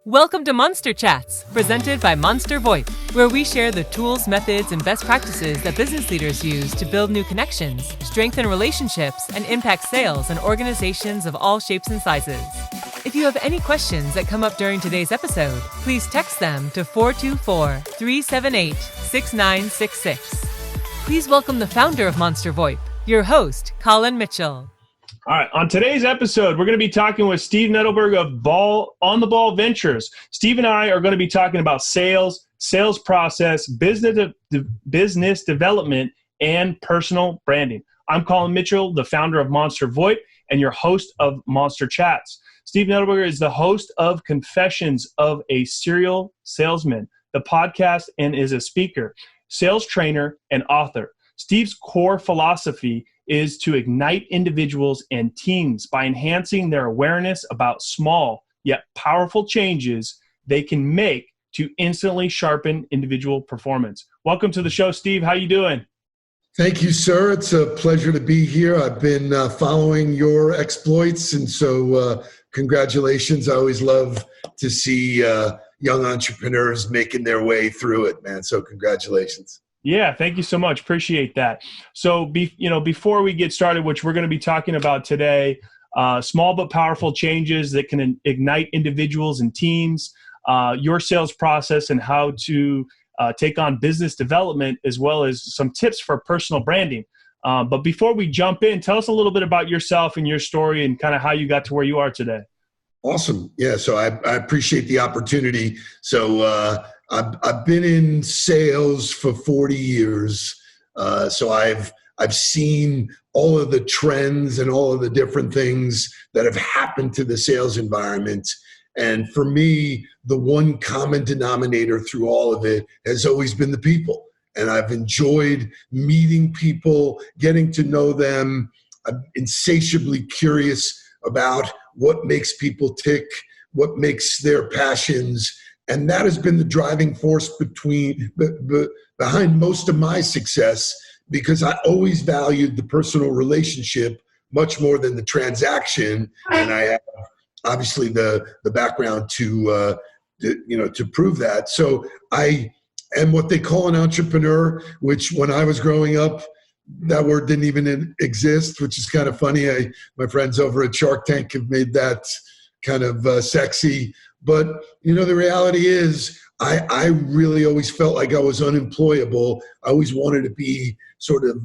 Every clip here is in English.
Welcome to Monster Chats, presented by Monster VoIP, where we share the tools, methods, and best practices that business leaders use to build new connections, strengthen relationships, and impact sales in organizations of all shapes and sizes. If you have any questions that come up during today's episode, please text them to 424-378-6966. Please welcome the founder of Monster VoIP, your host, Colin Mitchell. All right. On today's episode, we're going to be talking with Steve Nudelberg of On the Ball Ventures. Steve and I are going to be talking about sales process, business development, and personal branding. I'm Colin Mitchell, the founder of Monster VoIP and your host of Monster Chats. Steve Nudelberg is the host of Confessions of a Serial Salesman, the podcast, and is a speaker, sales trainer, and author. Steve's core philosophy is to ignite individuals and teams by enhancing their awareness about small yet powerful changes they can make to instantly sharpen individual performance. Welcome to the show, Steve. How you doing? Thank you, sir. It's a pleasure to be here. I've been following your exploits, and so congratulations. I always love to see young entrepreneurs making their way through it, man. So congratulations. Yeah, thank you so much. Appreciate that. So, before we get started, which we're going to be talking about today, small but powerful changes that can ignite individuals and teams, your sales process, and how to take on business development, as well as some tips for personal branding. But before we jump in, tell us a little bit about yourself and your story and kind of how you got to where you are today. Awesome. Yeah, so I appreciate the opportunity. So I've been in sales for 40 years. So I've seen all of the trends and all of the different things that have happened to the sales environment. And for me, the one common denominator through all of it has always been the people. And I've enjoyed meeting people, getting to know them. I'm insatiably curious about what makes people tick, what makes their passions. And that has been the driving force behind most of my success, because I always valued the personal relationship much more than the transaction. And I have obviously the background to prove that. So I am what they call an entrepreneur, which when I was growing up, that word didn't even exist, which is kind of funny. My friends over at Shark Tank have made that kind of sexy. But, the reality is I really always felt like I was unemployable. I always wanted to be sort of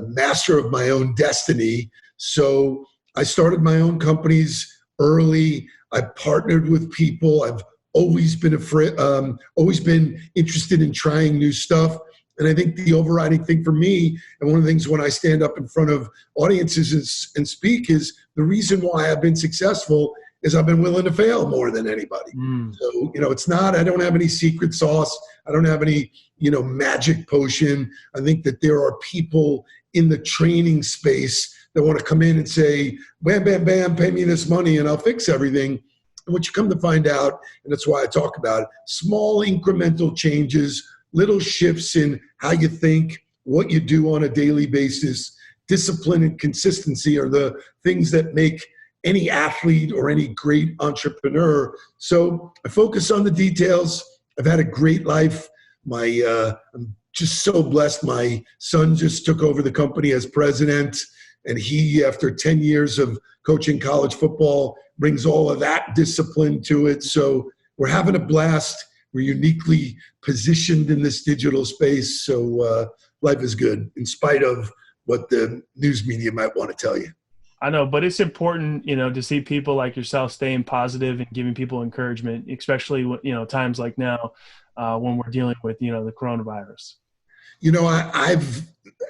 master of my own destiny. So I started my own companies early. I partnered with people. I've always been interested in trying new stuff. And I think the overriding thing for me, and one of the things when I stand up in front of audiences and speak, is the reason why I've been successful is I've been willing to fail more than anybody. So, it's not, I don't have any secret sauce. I don't have any, magic potion. I think that there are people in the training space that want to come in and say, bam, bam, bam, pay me this money and I'll fix everything. And what you come to find out, and that's why I talk about it, small incremental changes, little shifts in how you think, what you do on a daily basis, discipline and consistency are the things that make any athlete or any great entrepreneur. So I focus on the details. I've had a great life. I'm just so blessed. My son just took over the company as president, and he, after 10 years of coaching college football, brings all of that discipline to it. So we're having a blast. We're uniquely positioned in this digital space. So life is good in spite of what the news media might want to tell you. I know, but it's important, to see people like yourself staying positive and giving people encouragement, especially, times like now when we're dealing with, the coronavirus. I've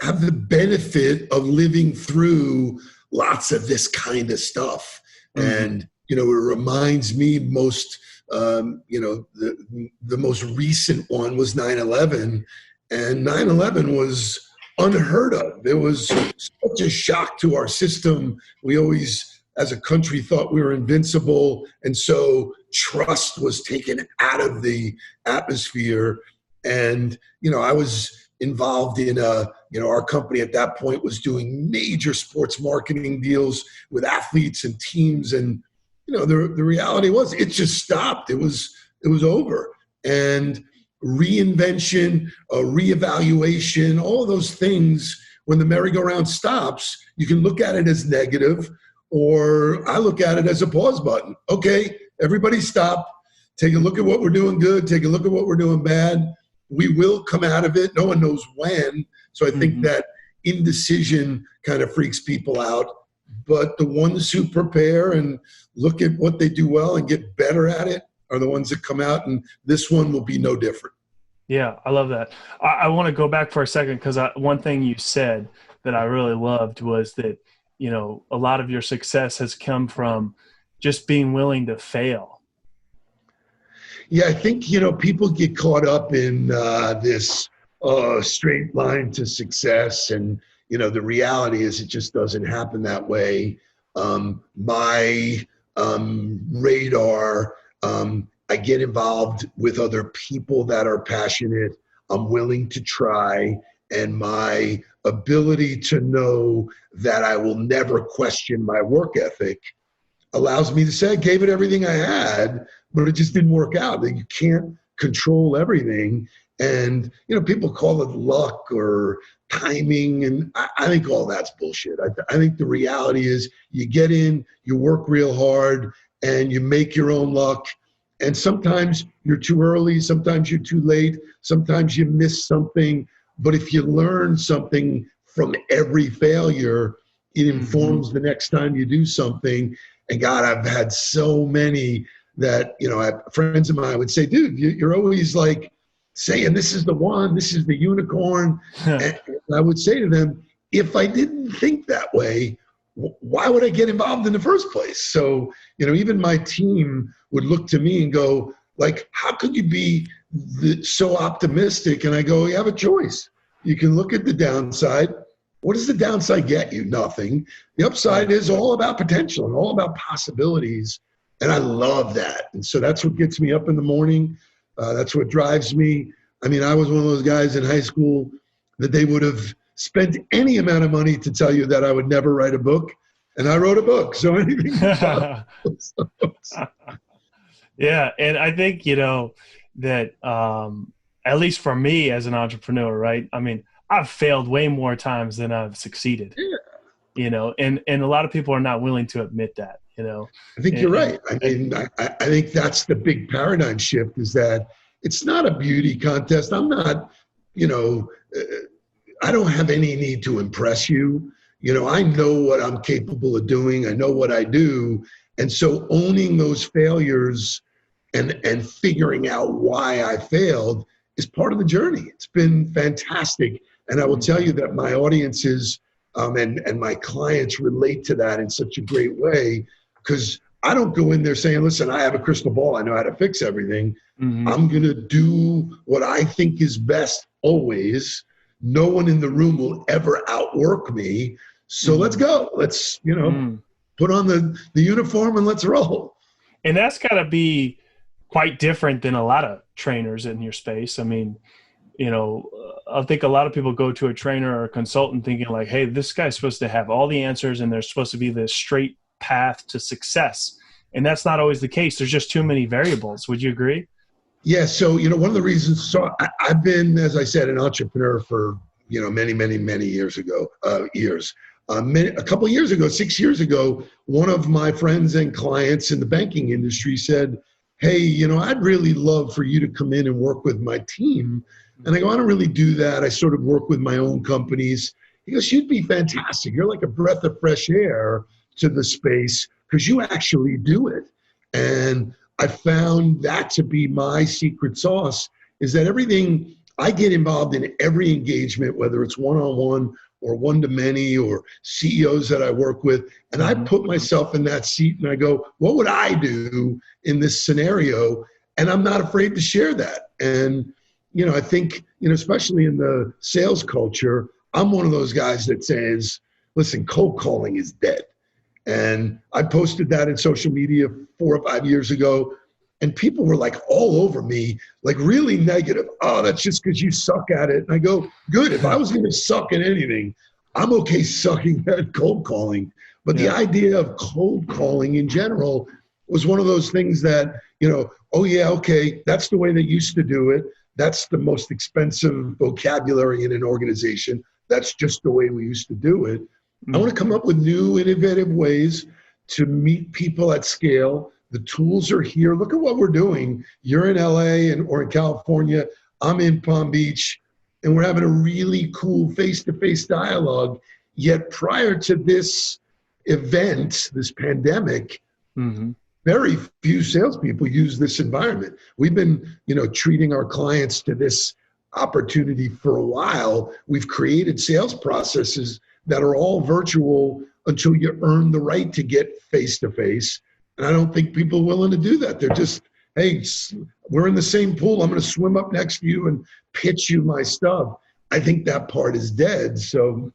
have the benefit of living through lots of this kind of stuff. Mm-hmm. And, it reminds me most, the most recent one was 9/11, and 9/11 was unheard of. It was such a shock to our system. We always, as a country, thought we were invincible. And so trust was taken out of the atmosphere. And, I was involved in our company at that point was doing major sports marketing deals with athletes and teams. And the reality was it just stopped. It was over. And reinvention, reevaluation, all of those things, when the merry-go-round stops, you can look at it as negative, or I look at it as a pause button. Okay, everybody stop. Take a look at what we're doing good. Take a look at what we're doing bad. We will come out of it. No one knows when. So I think that indecision kind of freaks people out. But the ones who prepare and look at what they do well and get better at it are the ones that come out, and this one will be no different. Yeah, I love that. I want to go back for a second because one thing you said that I really loved was that, a lot of your success has come from just being willing to fail. Yeah, I think, people get caught up in this straight line to success. And, the reality is it just doesn't happen that way. My radar, I get involved with other people that are passionate. I'm willing to try. And my ability to know that I will never question my work ethic allows me to say I gave it everything I had, but it just didn't work out. That you can't control everything. And, people call it luck or timing. And I think all that's bullshit. I think the reality is you get in, you work real hard, and you make your own luck. And sometimes you're too early, sometimes you're too late, sometimes you miss something. But if you learn something from every failure, it informs the next time you do something. And God, I've had so many that, friends of mine would say, dude, you're always like saying, this is the one, this is the unicorn. And I would say to them, if I didn't think that way, why would I get involved in the first place? So, even my team would look to me and go, like, how could you be so optimistic? And I go, you have a choice. You can look at the downside. What does the downside get you? Nothing. The upside is all about potential and all about possibilities. And I love that. And so that's what gets me up in the morning. That's what drives me. I mean, I was one of those guys in high school that they would have spent any amount of money to tell you that I would never write a book. And I wrote a book. So anything. Yeah. And I think, that at least for me as an entrepreneur, right? I mean, I've failed way more times than I've succeeded, and a lot of people are not willing to admit that, I think you're right. I mean, I think that's the big paradigm shift, is that it's not a beauty contest. I'm not, I don't have any need to impress you. I know what I'm capable of doing. I know what I do. And so owning those failures and figuring out why I failed is part of the journey. It's been fantastic. And I will tell you that my audiences and my clients relate to that in such a great way, because I don't go in there saying, listen, I have a crystal ball. I know how to fix everything. I'm going to do what I think is best always. No one in the room will ever outwork me. So let's go. Let's, put on the uniform and let's roll. And that's got to be quite different than a lot of trainers in your space. I mean, I think a lot of people go to a trainer or a consultant thinking like, hey, this guy's supposed to have all the answers and there's supposed to be this straight path to success. And that's not always the case. There's just too many variables. Would you agree? Yeah. So, one of the reasons, I've been, as I said, an entrepreneur for, many, many, many years. A couple of years ago, 6 years ago, one of my friends and clients in the banking industry said, hey, I'd really love for you to come in and work with my team. And I go, I don't really do that. I sort of work with my own companies. He goes, you'd be fantastic. You're like a breath of fresh air to the space because you actually do it. And I found that to be my secret sauce, is that everything, I get involved in every engagement, whether it's one-on-one or one-to-many or CEOs that I work with. And I put myself in that seat and I go, what would I do in this scenario? And I'm not afraid to share that. And, I think, especially in the sales culture, I'm one of those guys that says, listen, cold calling is dead. And I posted that in social media 4 or 5 years ago. And people were like all over me, like really negative. Oh, that's just because you suck at it. And I go, good. If I was going to suck at anything, I'm okay sucking at cold calling. But the idea of cold calling in general, was one of those things that, oh yeah, okay, that's the way they used to do it. That's the most expensive vocabulary in an organization. That's just the way we used to do it. I want to come up with new, innovative ways to meet people at scale. The tools are here. Look at what we're doing. You're in LA or in California. I'm in Palm Beach. And we're having a really cool face-to-face dialogue. Yet prior to this event, this pandemic, very few salespeople use this environment. We've been, treating our clients to this opportunity for a while. We've created sales processes that are all virtual until you earn the right to get face-to-face. And I don't think people are willing to do that. They're just, hey, we're in the same pool. I'm going to swim up next to you and pitch you my stuff. I think that part is dead. So,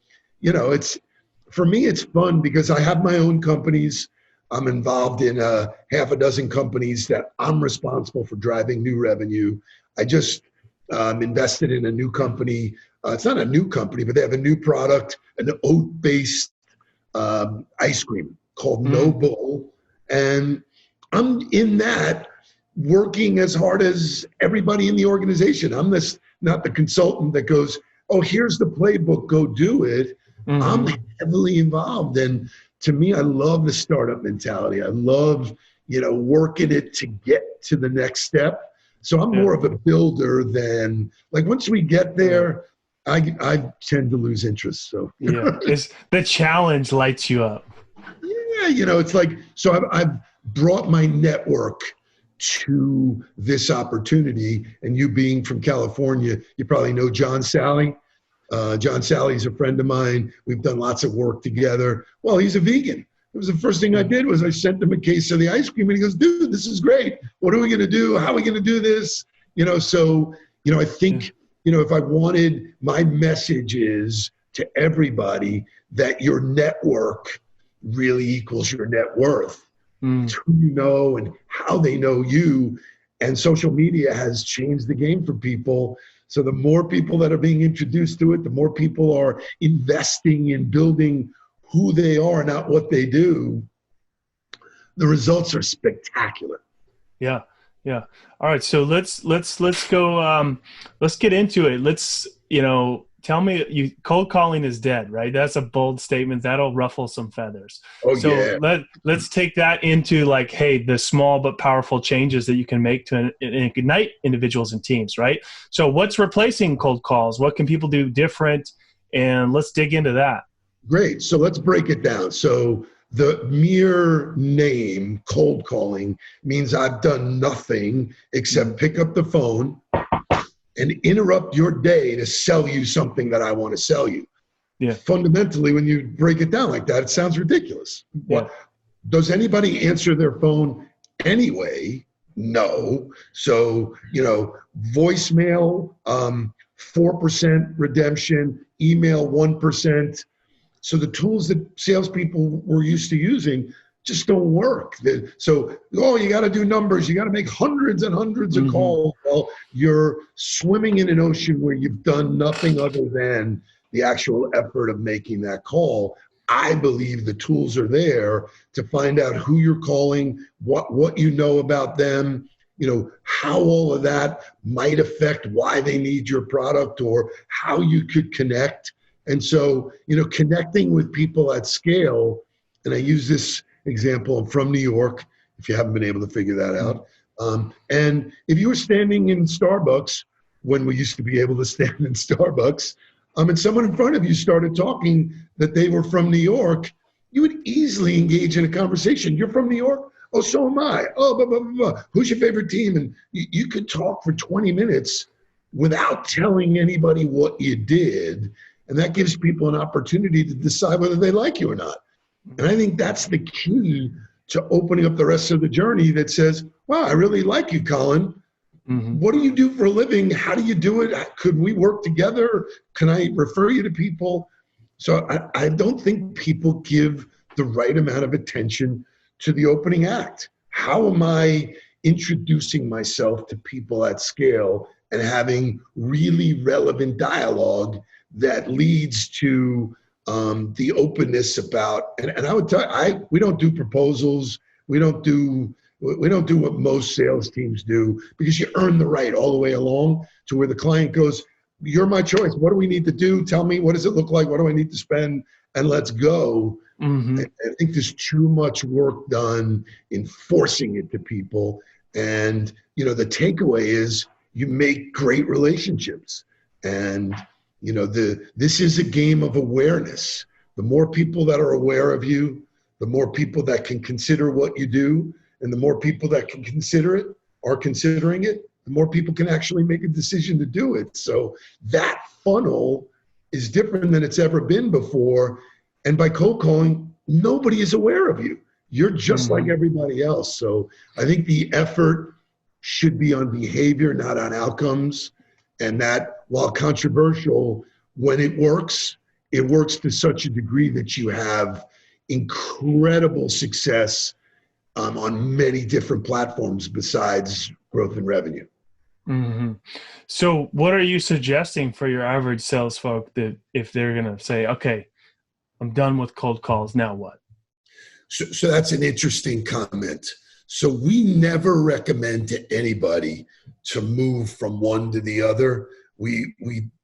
for me, it's fun because I have my own companies. I'm involved in half a dozen companies that I'm responsible for driving new revenue. I just invested in a new company. It's not a new company, but they have a new product, an oat-based ice cream called No Bull. And I'm in that working as hard as everybody in the organization. I'm not the consultant that goes, oh, here's the playbook, go do it. I'm heavily involved. And to me, I love the startup mentality. I love, working it to get to the next step. So I'm more of a builder than, like, once we get there, I tend to lose interest. So it's the challenge lights you up. Yeah, it's like, so I've brought my network to this opportunity. And you being from California, you probably know John Sally. John Sally's a friend of mine. We've done lots of work together. Well, he's a vegan. It was the first thing I did was I sent him a case of the ice cream and he goes, dude, this is great. What are we going to do? How are we going to do this? So, I think, if I wanted, my message is to everybody that your network really equals your net worth. It's who you know and how they know you. And social media has changed the game for people. So the more people that are being introduced to it, the more people are investing in building who they are, not what they do. The results are spectacular. Yeah. All right. So let's go. Let's get into it. Let's, tell me, cold calling is dead, right? That's a bold statement. That'll ruffle some feathers. Let's take that into like, hey, the small but powerful changes that you can make to ignite individuals and teams, right? So what's replacing cold calls? What can people do different? And let's dig into that. Great. So let's break it down. So the mere name cold calling means I've done nothing except pick up the phone and interrupt your day to sell you something that I want to sell you. Yeah. Fundamentally, when you break it down like that, it sounds ridiculous. Yeah. Does anybody answer their phone anyway? No. So, voicemail, 4% redemption, email 1%. So the tools that salespeople were used to using just don't work. So, you got to do numbers. You got to make hundreds and hundreds of calls. Well, you're swimming in an ocean where you've done nothing other than the actual effort of making that call. I believe the tools are there to find out who you're calling, what you know about them, how all of that might affect why they need your product or how you could connect. And so, connecting with people at scale, and I use this example, I'm from New York, if you haven't been able to figure that out. And if you were standing in Starbucks, when we used to be able to stand in Starbucks, and someone in front of you started talking that they were from New York, you would easily engage in a conversation. You're from New York? Oh, so am I. Oh, blah, blah, blah, blah. Who's your favorite team? And you could talk for 20 minutes without telling anybody what you did. And that gives people an opportunity to decide whether they like you or not. And I think that's the key to opening up the rest of the journey that says, wow, I really like you, Colin. What do you do for a living? How do you do it? Could we work together? Can I refer you to people? So I don't think people give the right amount of attention to the opening act. How am I introducing myself to people at scale and having really relevant dialogue that leads to the openness about, and I would tell you, we don't do proposals. We don't do We don't do what most sales teams do, because you earn the right all the way along to where the client goes, you're my choice. What do we need to do? Tell me, what does it look like? What do I need to spend? And let's go. Mm-hmm. I think there's too much work done in forcing it to people. And, the takeaway is you make great relationships. And, this is a game of awareness. The more people that are aware of you, the more people that can consider what you do, and the more people that can consider it, are considering it, the more people can actually make a decision to do it. So that funnel is different than it's ever been before. And by cold calling, nobody is aware of you. You're just like everybody else. So I think the effort should be on behavior, not on outcomes. And that, while controversial, when it works to such a degree that you have incredible success on many different platforms besides growth and revenue. Mm-hmm. So what are you suggesting for your average sales folk that if they're going to say, okay, I'm done with cold calls, now what? So that's an interesting comment. So we never recommend to anybody to move from one to the other. We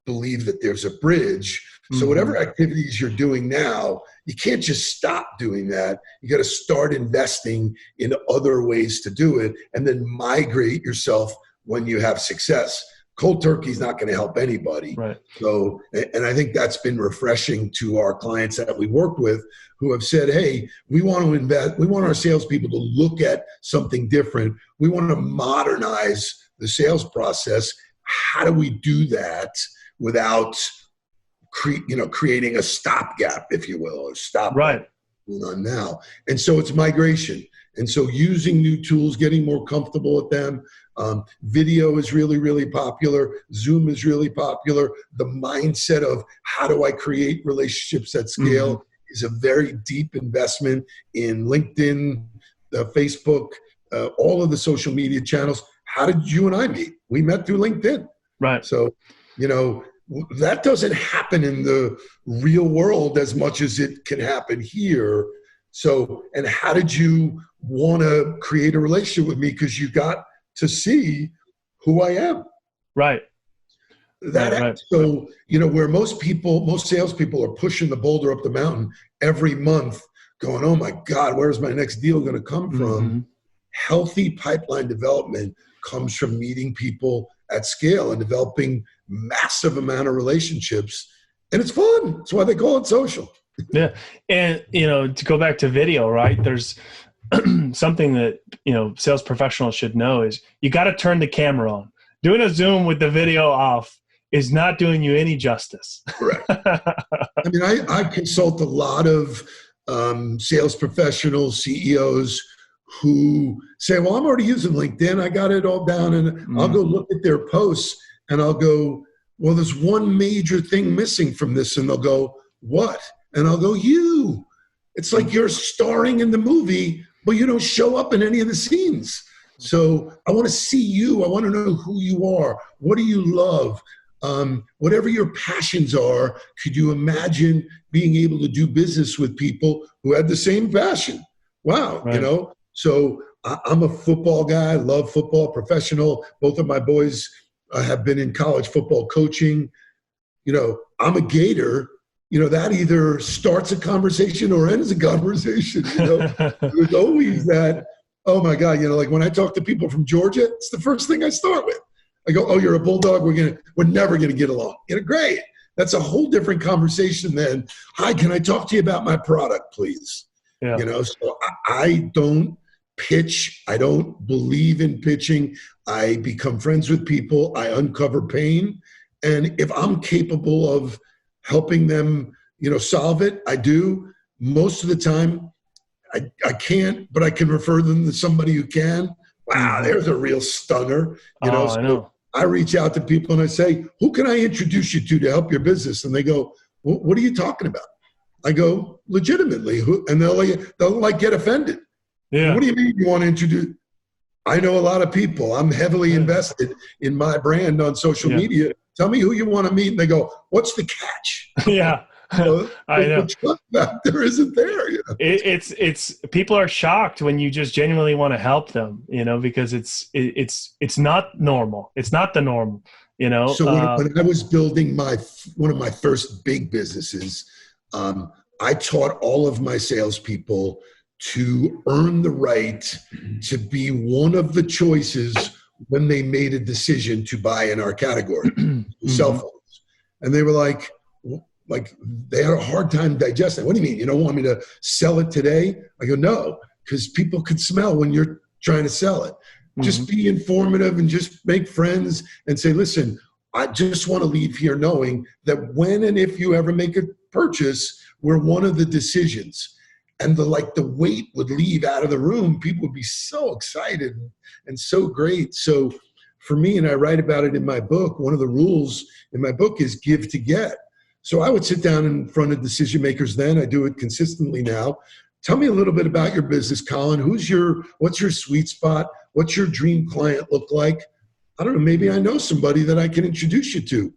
believe that there's a bridge. So whatever activities you're doing now, you can't just stop doing that. You got to start investing in other ways to do it, and then migrate yourself when you have success. Cold turkey is not going to help anybody. Right. So, and I think that's been refreshing to our clients that we work with, who have said, hey, we want to invest. We want our salespeople to look at something different. We want to modernize the sales process. How do we do that without creating a stopgap, if you will, or stop right on now? And so it's migration. And so using new tools, getting more comfortable with them. Video is really, really popular. Zoom is really popular. The mindset of how do I create relationships at scale is a very deep investment in LinkedIn, Facebook, all of the social media channels. How did you and I meet? We met through LinkedIn. Right. So, that doesn't happen in the real world as much as it can happen here. So, and how did you want to create a relationship with me? Because you got to see who I am. Right. Right. So, where most salespeople are pushing the boulder up the mountain every month going, oh my God, where's my next deal going to come from? Healthy pipeline development comes from meeting people at scale and developing massive amount of relationships. And it's fun. That's why they call it social. Yeah. And, to go back to video, right? There's something that, sales professionals should know is you got to turn the camera on. Doing a Zoom with the video off is not doing you any justice. Correct. I mean, I consult a lot of sales professionals, CEOs who say, well, I'm already using LinkedIn. I got it all down. And I'll go look at their posts and I'll go, well, there's one major thing missing from this. And they'll go, what? And I'll go, you. It's like you're starring in the movie, but you don't show up in any of the scenes. So I want to see you. I want to know who you are. What do you love? Whatever your passions are, could you imagine being able to do business with people who had the same passion? Wow. Right. So I'm a football guy, love football, professional. Both of my boys have been in college football coaching. I'm a Gator. That either starts a conversation or ends a conversation. There's always that, oh my God, like when I talk to people from Georgia, it's the first thing I start with. I go, oh, you're a Bulldog. We're never going to get along. Great. That's a whole different conversation than, hi, can I talk to you about my product, please? Yeah. So I don't pitch. I don't believe in pitching. I become friends with people. I uncover pain. And if I'm capable of helping them, solve it, I do. Most of the time, I can't, but I can refer them to somebody who can. Wow, there's a real stunner. I know. I reach out to people and I say, who can I introduce you to help your business? And they go, what are you talking about? I go, legitimately. Who? And they'll get offended. Yeah. What do you mean you want to introduce? I know a lot of people. I'm heavily invested in my brand on social media. Tell me who you want to meet. And they go, what's the catch? Yeah. I know. The trust factor isn't there. It's people are shocked when you just genuinely want to help them, because it's not normal. It's not the norm, So when I was building one of my first big businesses, I taught all of my salespeople to earn the right to be one of the choices when they made a decision to buy in our category, cell phones. And they were like they had a hard time digesting. What do you mean? You don't want me to sell it today? I go, no, because people can smell when you're trying to sell it. Just be informative and just make friends and say, listen, I just want to leave here knowing that when and if you ever make a purchase, we're one of the decisions. And the weight would leave out of the room. People would be so excited and so great. So for me, and I write about it in my book, one of the rules in my book is give to get. So I would sit down in front of decision makers then. I do it consistently now. Tell me a little bit about your business, Colin. What's your sweet spot? What's your dream client look like? I don't know, maybe I know somebody that I can introduce you to.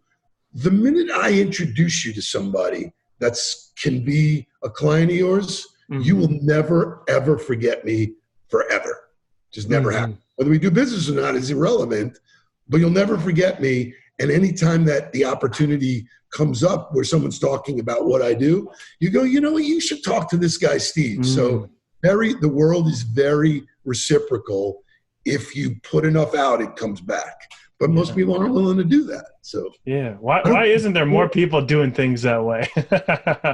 The minute I introduce you to somebody that can be a client of yours, you will never, ever forget me forever. Just never happen. Whether we do business or not is irrelevant, but you'll never forget me. And anytime that the opportunity comes up where someone's talking about what I do, you go, you know what, you should talk to this guy, Steve. So the world is very reciprocal. If you put enough out, it comes back. But most people aren't willing to do that. So why isn't there more people doing things that way?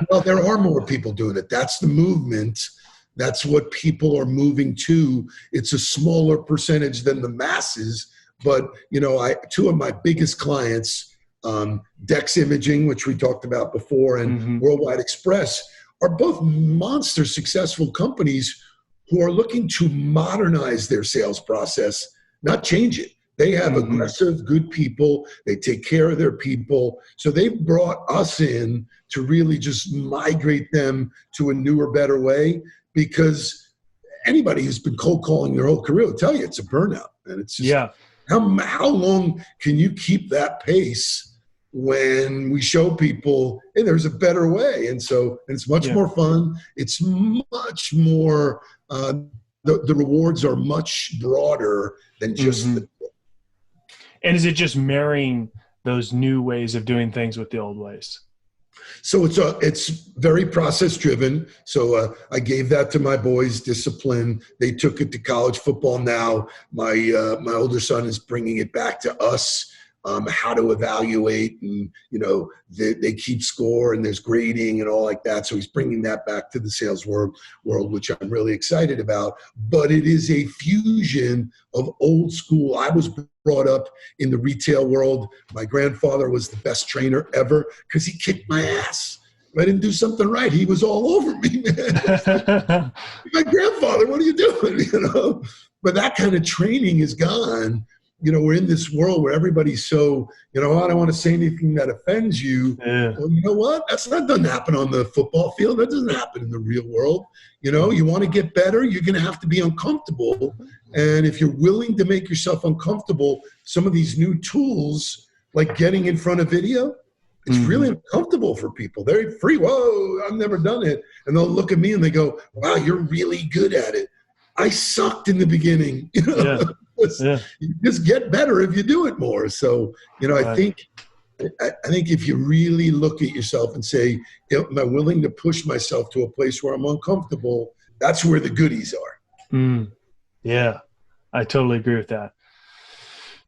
Well, there are more people doing it. That's the movement. That's what people are moving to. It's a smaller percentage than the masses. But, two of my biggest clients, Dex Imaging, which we talked about before, and Worldwide Express, are both monster successful companies who are looking to modernize their sales process, not change it. They have aggressive, good people. They take care of their people. So they've brought us in to really just migrate them to a newer, better way, because anybody who's been cold calling their whole career will tell you it's a burnout. And it's just, how long can you keep that pace when we show people, hey, there's a better way? And so it's much more fun. It's much more, the rewards are much broader than just And is it just marrying those new ways of doing things with the old ways? So it's very process driven. So I gave that to my boys, discipline. They took it to college football. Now my older son is bringing it back to us. How to evaluate, and they keep score, and there's grading and all like that. So he's bringing that back to the sales world, which I'm really excited about. But it is a fusion of old school. I was brought up in the retail world. My grandfather was the best trainer ever because he kicked my ass. If I didn't do something right, he was all over me, man. My grandfather, what are you doing? But that kind of training is gone. We're in this world where everybody's so, I don't want to say anything that offends you. Yeah. Well, you know what? That doesn't happen on the football field. That doesn't happen in the real world. You want to get better, you're going to have to be uncomfortable. And if you're willing to make yourself uncomfortable, some of these new tools, like getting in front of video, it's really uncomfortable for people. They're free. Whoa, I've never done it. And they'll look at me and they go, wow, you're really good at it. I sucked in the beginning. You just get better if you do it more. So, I think if you really look at yourself and say, am I willing to push myself to a place where I'm uncomfortable? That's where the goodies are. Yeah, I totally agree with that.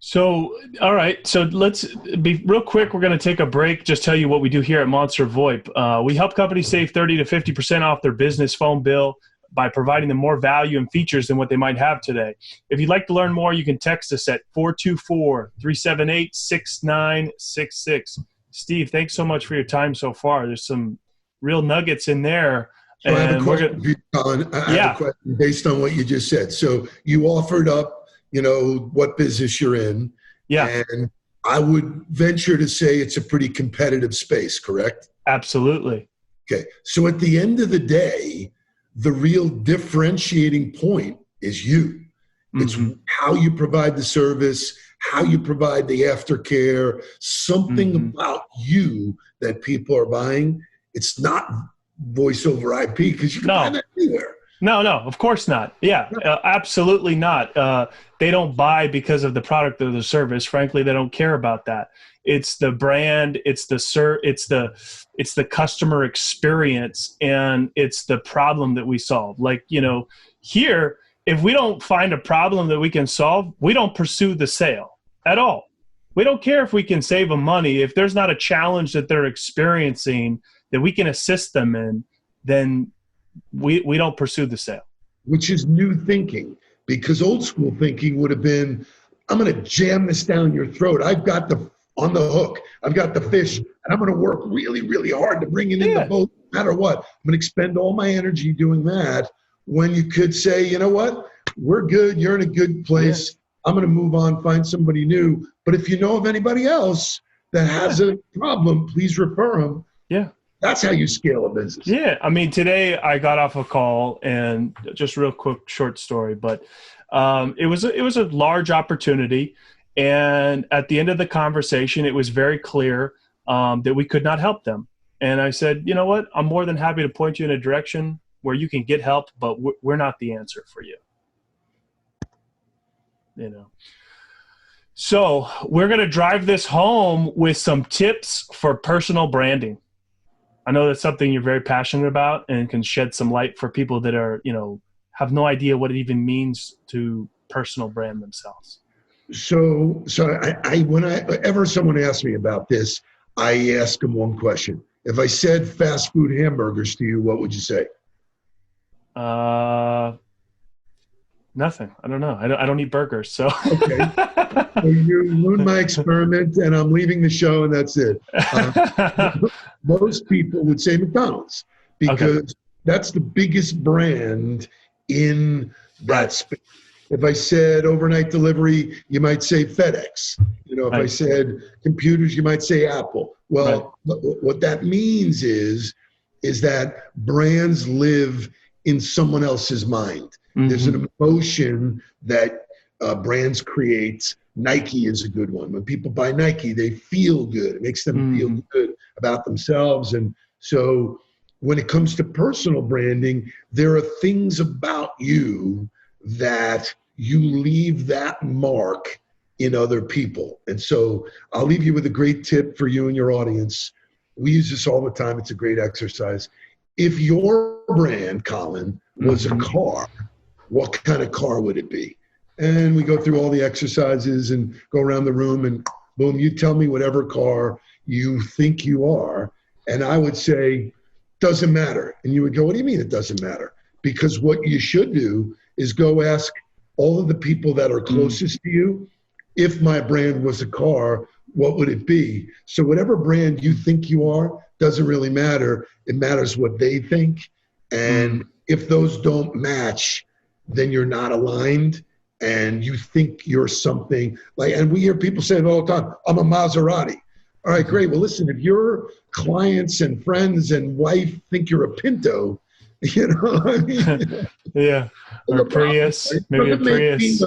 So, all right. So let's be real quick. We're going to take a break. Just tell you what we do here at Monster VoIP. We help companies save 30 to 50% off their business phone bill by providing them more value and features than what they might have today. If you'd like to learn more, you can text us at 424-378-6966. Steve, thanks so much for your time so far. There's some real nuggets in there. So I have a question for you, Colin. I have a question based on what you just said. So you offered up, what business you're in. Yeah. And I would venture to say it's a pretty competitive space, correct? Absolutely. Okay. So at the end of the day, the real differentiating point is you. It's how you provide the service, how you provide the aftercare, something about you that people are buying. It's not voice over IP because you can find that anywhere. No, of course not. Yeah, absolutely not. They don't buy because of the product or the service. Frankly, they don't care about that. It's the brand, it's the customer experience, and it's the problem that we solve. Like, here, if we don't find a problem that we can solve, we don't pursue the sale at all. We don't care if we can save them money. If there's not a challenge that they're experiencing that we can assist them in, then we don't pursue the sale. Which is new thinking, because old school thinking would have been, I'm going to jam this down your throat. I've got on the hook. I've got the fish, and I'm going to work really, really hard to bring it in the boat no matter what. I'm going to expend all my energy doing that, when you could say, you know what, we're good. You're in a good place. Yeah. I'm going to move on, find somebody new. But if you know of anybody else that has a problem, please refer them. Yeah. That's how you scale a business. Yeah. I mean, today I got off a call, and just real quick, short story, but it was a large opportunity. And at the end of the conversation, it was very clear that we could not help them. And I said, you know what? I'm more than happy to point you in a direction where you can get help, but we're not the answer for you. So we're going to drive this home with some tips for personal branding. I know that's something you're very passionate about and can shed some light for people that are, have no idea what it even means to personal brand themselves. So whenever someone asks me about this, I ask them one question. If I said fast food hamburgers to you, what would you say? Nothing. I don't know. I don't eat burgers. So. Okay. So you ruined my experiment, and I'm leaving the show, and that's it. Most people would say McDonald's, because that's the biggest brand in that space. If I said overnight delivery, you might say FedEx. If I said computers, you might say Apple. Well, what that means is that brands live in someone else's mind. Mm-hmm. There's an emotion that brands create. Nike is a good one. When people buy Nike, they feel good. It makes them feel good about themselves. And so when it comes to personal branding, there are things about you that you leave that mark in other people. And so I'll leave you with a great tip for you and your audience. We use this all the time. It's a great exercise. If your brand, Colin, was a car, what kind of car would it be? And we go through all the exercises and go around the room, and boom, you tell me whatever car you think you are. And I would say, doesn't matter. And you would go, what do you mean it doesn't matter? Because what you should do is go ask all of the people that are closest to you, if my brand was a car, what would it be? So whatever brand you think you are, doesn't really matter. It matters what they think. And if those don't match, then you're not aligned, and you think you're something like, and we hear people say it all the time, I'm a Maserati. All right, great. Well, listen, if your clients and friends and wife think you're a Pinto, what I mean? Yeah. Or a Prius, maybe a Prius.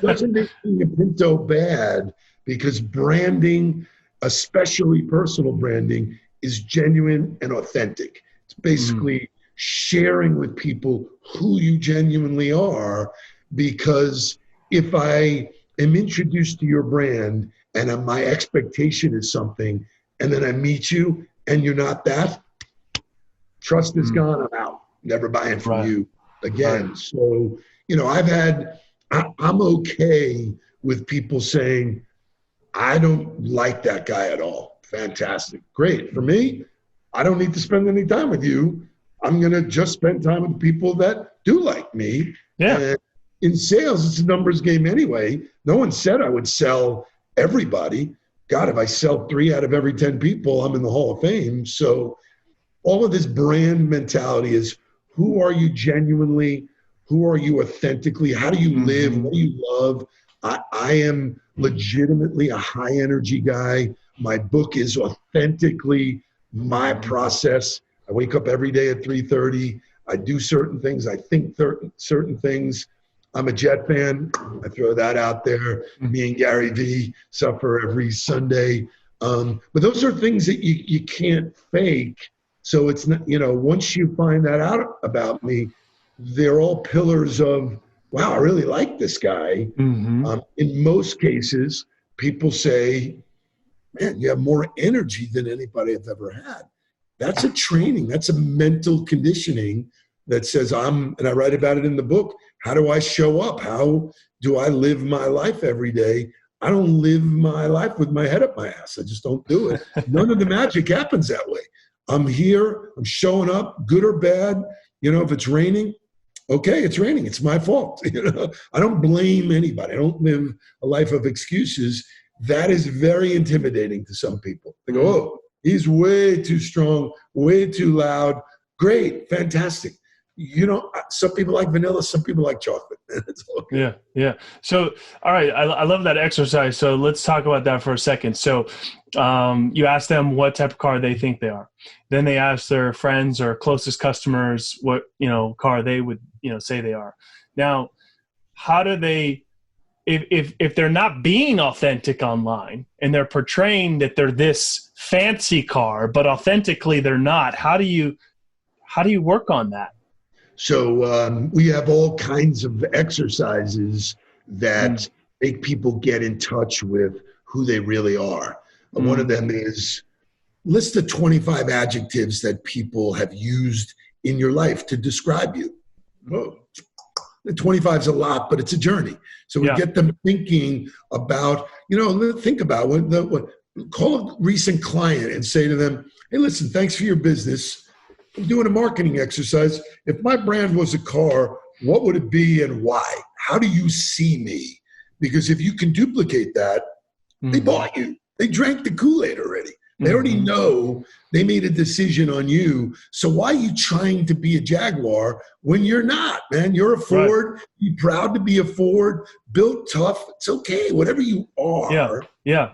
Doesn't make being a Pinto bad, because branding, especially personal branding, is genuine and authentic. It's basically sharing with people who you genuinely are, because if I am introduced to your brand and my expectation is something, and then I meet you and you're not that, trust is gone, I'm out. Never buying from you again. Right. So, I'm okay with people saying, I don't like that guy at all. Fantastic. Great. For me, I don't need to spend any time with you. I'm going to just spend time with people that do like me. Yeah. And in sales, it's a numbers game anyway. No one said I would sell everybody. God, if I sell 3 out of every 10 people, I'm in the Hall of Fame. So all of this brand mentality is, who are you genuinely? Who are you authentically? How do you live? What do you love? I am legitimately a high energy guy. My book is authentically my process. I wake up every day at 3:30. I do certain things. I think certain things. I'm a Jet fan. I throw that out there. Me and Gary V suffer every Sunday. But those are things that you can't fake. So it's not, once you find that out about me, they're all pillars of, wow, I really like this guy. In most cases, people say, man, you have more energy than anybody I've ever had. That's a training. That's a mental conditioning that says and I write about it in the book. How do I show up? How do I live my life every day? I don't live my life with my head up my ass. I just don't do it. None of the magic happens that way. I'm here. I'm showing up, good or bad. If it's raining, okay, it's raining. It's my fault. I don't blame anybody. I don't live a life of excuses. That is very intimidating to some people. They go, oh, he's way too strong, way too loud. Great, fantastic. Some people like vanilla, some people like chocolate. Yeah. So, all right, I love that exercise. So let's talk about that for a second. So you ask them what type of car they think they are. Then they ask their friends or closest customers what, car they would, say they are. Now, how do they, if they're not being authentic online and they're portraying that they're this fancy car, but authentically they're not, how do you work on that? So we have all kinds of exercises that make people get in touch with who they really are. One of them is list the 25 adjectives that people have used in your life to describe you. Whoa. The 25 is a lot, but it's a journey. So we get them thinking about, think about call a recent client and say to them, hey, listen, thanks for your business. I'm doing a marketing exercise. If my brand was a car, what would it be and why? How do you see me? Because if you can duplicate that, they bought you. They drank the Kool-Aid already. They already know they made a decision on you. So why are you trying to be a Jaguar when you're not, man? You're a Ford. Right. Be proud to be a Ford. Built tough. It's okay. Whatever you are. Yeah.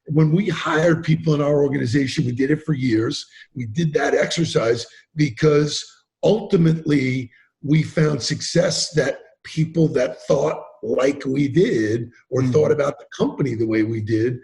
When we hired people in our organization, we did it for years. We did that exercise because ultimately we found success that people that thought like we did or thought about the company the way we did.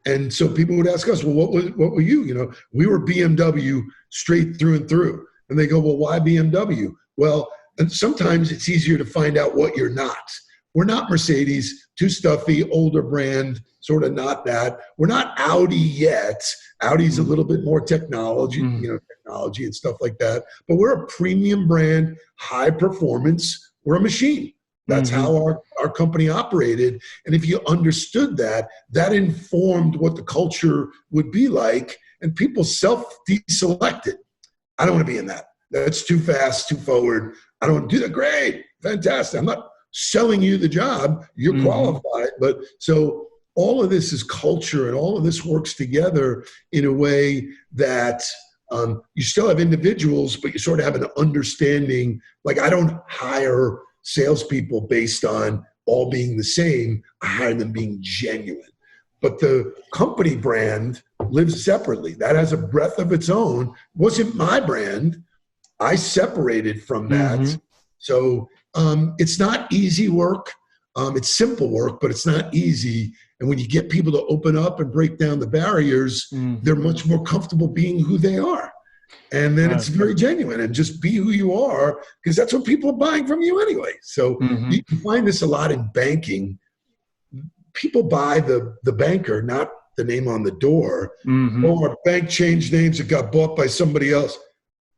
And so people would ask us, well, what were you? We were BMW straight through and through. And they go, well, why BMW? Well, and sometimes it's easier to find out what you're not. We're not Mercedes, too stuffy, older brand, sort of not that. We're not Audi yet. Audi's a little bit more technology and stuff like that. But we're a premium brand, high performance. We're a machine. That's how our company operated. And if you understood that, that informed what the culture would be like. And people self-deselected. I don't want to be in that. That's too fast, too forward. I don't want to do that. Great, fantastic. I'm not selling you the job. You're qualified. But so all of this is culture, and all of this works together in a way that you still have individuals, but you sort of have an understanding. Like, I don't hire salespeople based on all being the same. I hire them being genuine. But the company brand lives separately. That has a breath of its own. It wasn't my brand. I separated from that. So it's not easy work. It's simple work, but it's not easy. And when you get people to open up and break down the barriers, they're much more comfortable being who they are. And then it's very genuine, and just be who you are, because that's what people are buying from you anyway. So you can find this a lot in banking. People buy the banker, not the name on the door. Oh, our bank changed names. It got bought by somebody else.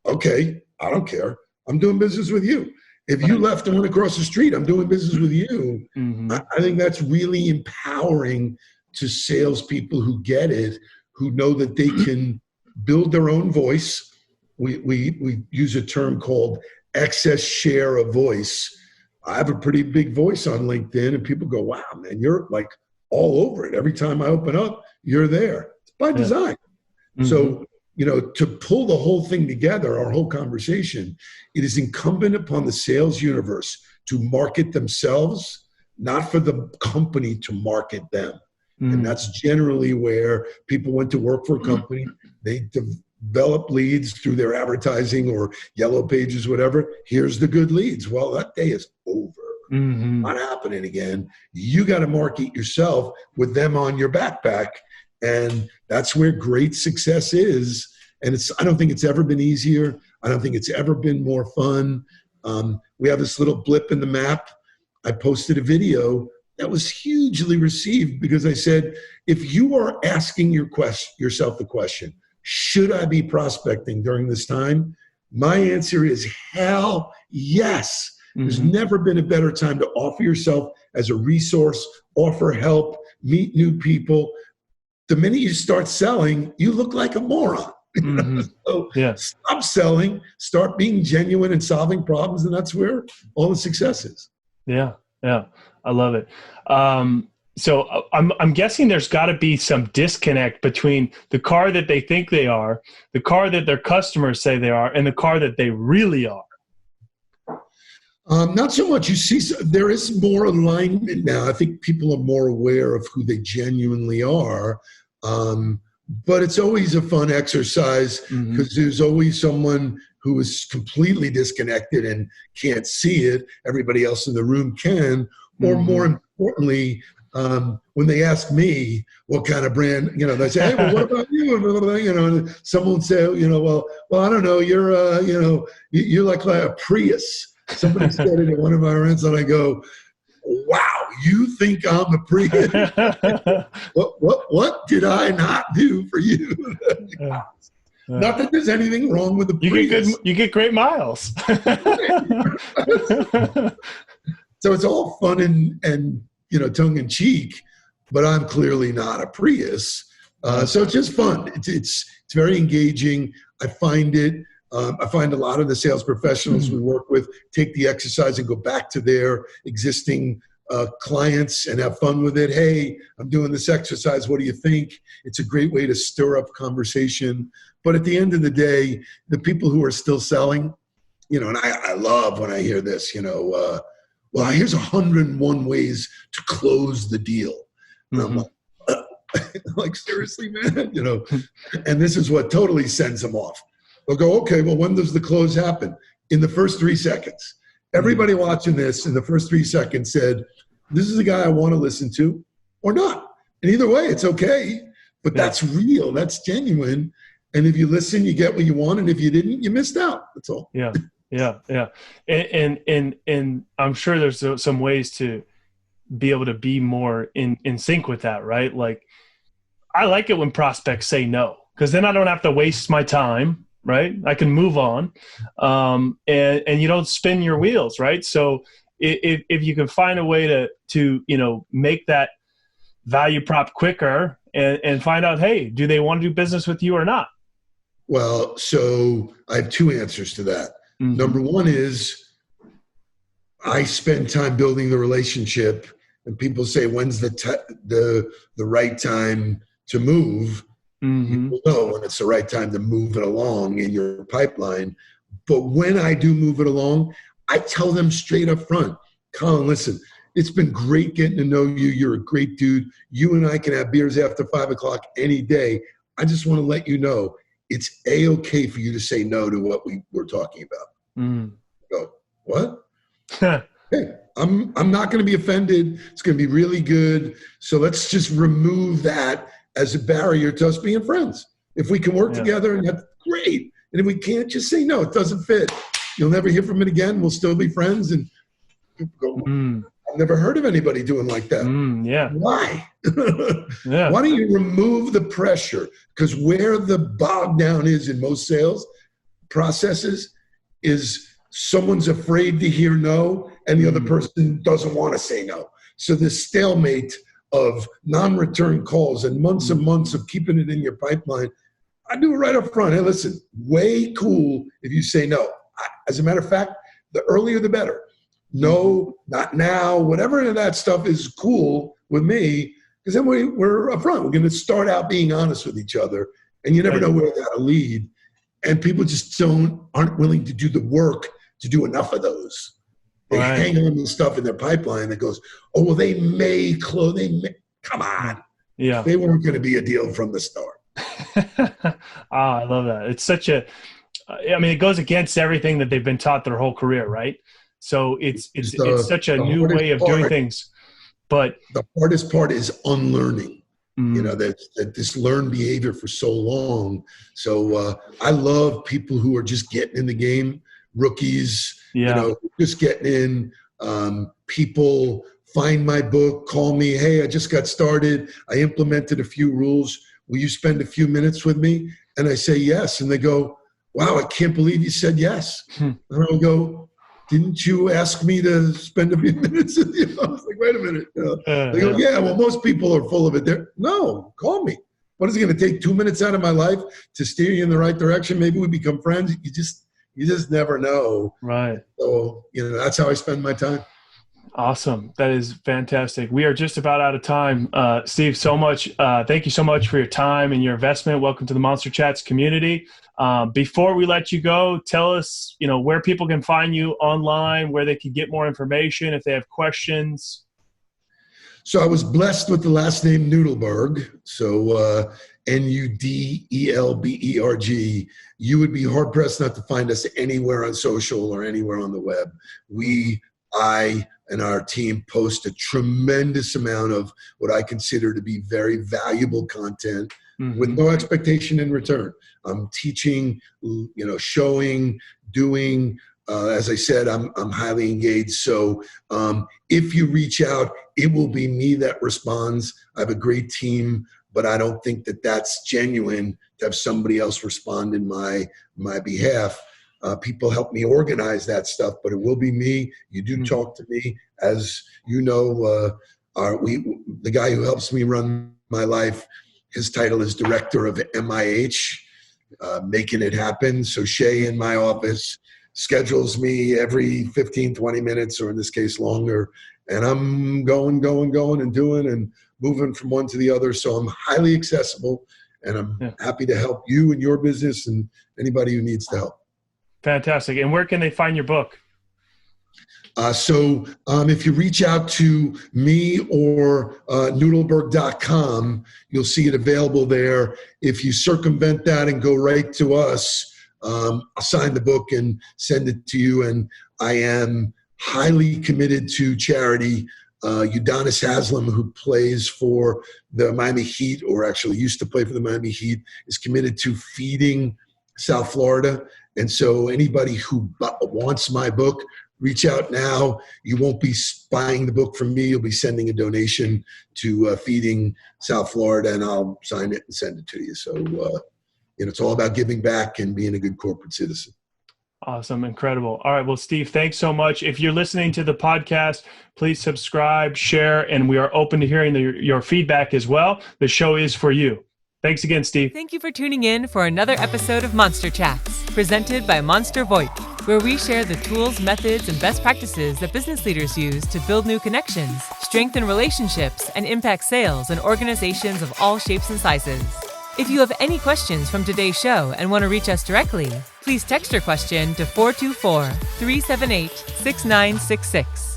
Okay, I don't care. I'm doing business with you. If you left and went across the street, I'm doing business with you. I think that's really empowering to salespeople who get it, who know that they can build their own voice. We use a term called excess share of voice. I have a pretty big voice on LinkedIn, and people go, wow, man, you're like all over it. Every time I open up, you're there. It's by design. So, to pull the whole thing together, our whole conversation, it is incumbent upon the sales universe to market themselves, not for the company to market them. And that's generally where people went to work for a company. They develop leads through their advertising or yellow pages, whatever. Here's the good leads. Well, that day is over. Not happening again. You got to market yourself with them on your backpack. And that's where great success is. And I don't think it's ever been easier. I don't think it's ever been more fun. We have this little blip in the map. I posted a video that was hugely received because I said, if you are asking yourself the question, should I be prospecting during this time? My answer is hell yes. There's never been a better time to offer yourself as a resource, offer help, meet new people. The minute you start selling, you look like a moron. So stop selling, start being genuine and solving problems, and that's where all the success is. Yeah, I love it. So I'm guessing there's got to be some disconnect between the car that they think they are, the car that their customers say they are, and the car that they really are. Not so much. You see, there is more alignment now. I think people are more aware of who they genuinely are. But it's always a fun exercise because there's always someone who is completely disconnected and can't see it. Everybody else in the room can. Or more importantly, when they ask me what kind of brand, they say, hey, well, what about you? And someone would say, well, I don't know. You're like a Prius. Somebody said it at one of my events, and I go, wow, you think I'm a Prius? What did I not do for you? Not that there's anything wrong with the Prius. You get great miles. So it's all fun and tongue in cheek, but I'm clearly not a Prius. So it's just fun. It's very engaging. I find a lot of the sales professionals we work with take the exercise and go back to their existing clients and have fun with it. Hey, I'm doing this exercise. What do you think? It's a great way to stir up conversation. But at the end of the day, the people who are still selling, and I love when I hear this, well, here's 101 ways to close the deal. And I'm like, seriously, man, and this is what totally sends them off. They'll go, okay, well, when does the close happen? In the first 3 seconds. Everybody watching this in the first 3 seconds said, this is a guy I want to listen to or not. And either way, it's okay. But that's real. That's genuine. And if you listen, you get what you want. And if you didn't, you missed out. That's all. Yeah. And I'm sure there's some ways to be able to be more in sync with that, right? Like, I like it when prospects say no, because then I don't have to waste my time. Right? I can move on. And you don't spin your wheels, right? So if you can find a way to make that value prop quicker and find out, hey, do they want to do business with you or not? Well, so I have 2 answers to that. Number one is I spend time building the relationship, and people say, when's the right time to move? You know when it's the right time to move it along in your pipeline. But when I do move it along, I tell them straight up front, Colin, listen, it's been great getting to know you. You're a great dude. You and I can have beers after 5 o'clock any day. I just want to let you know it's A-okay for you to say no to what we were talking about. Go, what? Hey, I'm not going to be offended. It's going to be really good. So let's just remove that as a barrier to us being friends. If we can work together, and that's great. And if we can't, just say no, it doesn't fit. You'll never hear from it again. We'll still be friends. And people go, I've never heard of anybody doing like that. Why? Why don't you remove the pressure? Because where the bog down is in most sales processes is someone's afraid to hear no, and the other person doesn't want to say no. So this stalemate of non-return calls and months of keeping it in your pipeline, I do it right up front. Hey, listen, way cool if you say no. As a matter of fact, the earlier the better. No, not now, whatever that stuff is cool with me, because then we're up front. We're going to start out being honest with each other, and you never know where that'll lead. And people just aren't willing to do the work to do enough of those. They hang on to stuff in their pipeline that goes, oh, well, they may close. Come on. Yeah. They weren't going to be a deal from the start. I love that. It's such it goes against everything that they've been taught their whole career, right? So it's such a new way of doing things. But the hardest part is unlearning. that this learned behavior for so long. So I love people who are just getting in the game, rookies, just getting in. People find my book, call me, hey, I just got started. I implemented a few rules. Will you spend a few minutes with me? And I say yes. And they go, wow, I can't believe you said yes. And I'll go, didn't you ask me to spend a few minutes with you? I was like, wait a minute. They go, yeah, well, most people are full of it. No, call me. What is it going to take 2 minutes out of my life to steer you in the right direction? Maybe we become friends. You just never know. Right. So, that's how I spend my time. Awesome. That is fantastic. We are just about out of time. Steve, thank you so much for your time and your investment. Welcome to the Monster Chats community. Before we let you go, tell us, where people can find you online, where they can get more information if they have questions. So I was blessed with the last name Nudelberg. So Nudelberg. You would be hard pressed not to find us anywhere on social or anywhere on the web. I and our team post a tremendous amount of what I consider to be very valuable content with no expectation in return. I'm teaching, showing, doing. As I said, I'm highly engaged. So if you reach out, it will be me that responds. I have a great team, but I don't think that that's genuine to have somebody else respond in my behalf. People help me organize that stuff, but it will be me. You do talk to me, as you know. The guy who helps me run my life, his title is Director of MIH, making it happen. So Shay in my office schedules me every 15, 20 minutes, or in this case longer, and I'm going and doing and moving from one to the other. So I'm highly accessible, and I'm happy to help you and your business and anybody who needs to help. Fantastic. And where can they find your book? So if you reach out to me or Nudelberg.com, you'll see it available there. If you circumvent that and go right to us, I'll sign the book and send it to you. And I am highly committed to charity. Udonis Haslam, who plays for the Miami Heat, or actually used to play for the Miami Heat, is committed to feeding South Florida. And so anybody who wants my book, reach out now. You won't be buying the book from me. You'll be sending a donation to Feeding South Florida, and I'll sign it and send it to you. So, it's all about giving back and being a good corporate citizen. Awesome. Incredible. All right. Well, Steve, thanks so much. If you're listening to the podcast, please subscribe, share, and we are open to hearing your feedback as well. The show is for you. Thanks again, Steve. Thank you for tuning in for another episode of Monster Chats, presented by Monster VoIP, where we share the tools, methods, and best practices that business leaders use to build new connections, strengthen relationships, and impact sales in organizations of all shapes and sizes. If you have any questions from today's show and want to reach us directly, please text your question to 424-378-6966.